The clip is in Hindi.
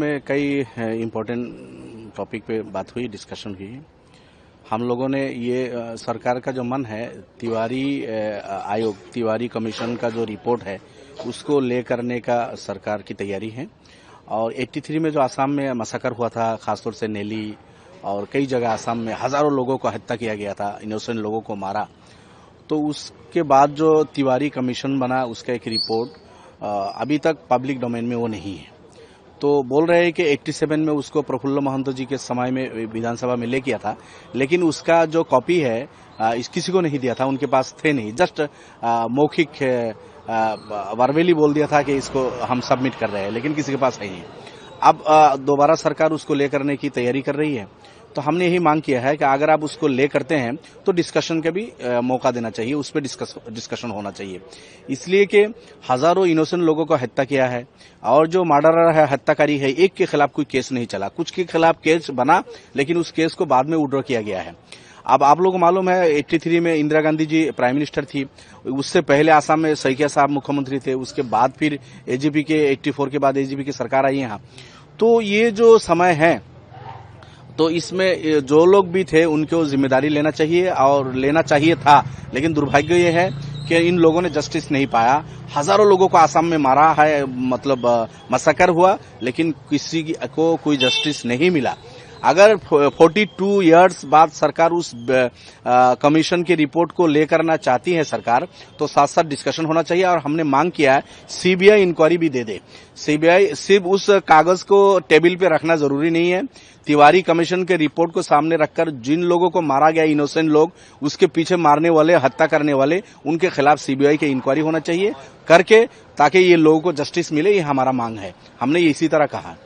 में कई इम्पोर्टेंट टॉपिक पे बात हुई, डिस्कशन हुई। हम लोगों ने ये सरकार का जो मन है तिवारी आयोग, तिवारी कमीशन का जो रिपोर्ट है उसको ले करने का सरकार की तैयारी है। और 83 में जो आसाम में मसाकर हुआ था, खासतौर से नेली और कई जगह आसाम में हजारों लोगों को हत्या किया गया था, इनोसेंट लोगों को मारा। तो उसके बाद जो तिवारी कमीशन बना उसका एक रिपोर्ट अभी तक पब्लिक डोमेन में वो नहीं है। तो बोल रहे हैं कि 87 में उसको प्रफुल्ल महंतो जी के समय में विधानसभा में ले किया था, लेकिन उसका जो कॉपी है इस किसी को नहीं दिया था, उनके पास थे नहीं, जस्ट मौखिक वर्बली बोल दिया था कि इसको हम सबमिट कर रहे हैं, लेकिन किसी के पास है नहीं। अब दोबारा सरकार उसको ले करने की तैयारी कर रही है। तो हमने यही मांग किया है कि अगर आप उसको ले करते हैं तो डिस्कशन का भी मौका देना चाहिए, उस पर डिस्कशन होना चाहिए। इसलिए कि हजारों इनोसेंट लोगों को हत्या किया है और जो मर्डरर है, हत्याकारी है, एक के खिलाफ कोई केस नहीं चला, कुछ के खिलाफ केस बना लेकिन उस केस को बाद में विड्रॉ किया गया है। अब आप लोगों को मालूम है 83 में इंदिरा गांधी जी प्राइम मिनिस्टर थी, उससे पहले आसाम में सैकिया साहब मुख्यमंत्री थे, उसके बाद फिर एजीपी के 84 के बाद एजीपी की सरकार आई यहाँ। तो ये जो समय है तो इसमें जो लोग भी थे उनको जिम्मेदारी लेना चाहिए और लेना चाहिए था, लेकिन दुर्भाग्य ये है कि इन लोगों ने जस्टिस नहीं पाया। हजारों लोगों को आसाम में मारा है, मतलब मसाकर हुआ, लेकिन किसी को कोई जस्टिस नहीं मिला। अगर 42 इयर्स बाद सरकार उस कमीशन की रिपोर्ट को ले करना चाहती है सरकार, तो साथ साथ डिस्कशन होना चाहिए। और हमने मांग किया है सीबीआई इंक्वायरी भी दे दे। सीबीआई सिर्फ उस कागज को टेबल पे रखना जरूरी नहीं है, तिवारी कमीशन के रिपोर्ट को सामने रखकर जिन लोगों को मारा गया, इनोसेंट लोग, उसके पीछे मारने वाले, हत्या करने वाले, उनके खिलाफ सीबीआई की इंक्वायरी होना चाहिए करके, ताकि ये लोगों को जस्टिस मिले। ये हमारा मांग है, हमने इसी तरह कहा।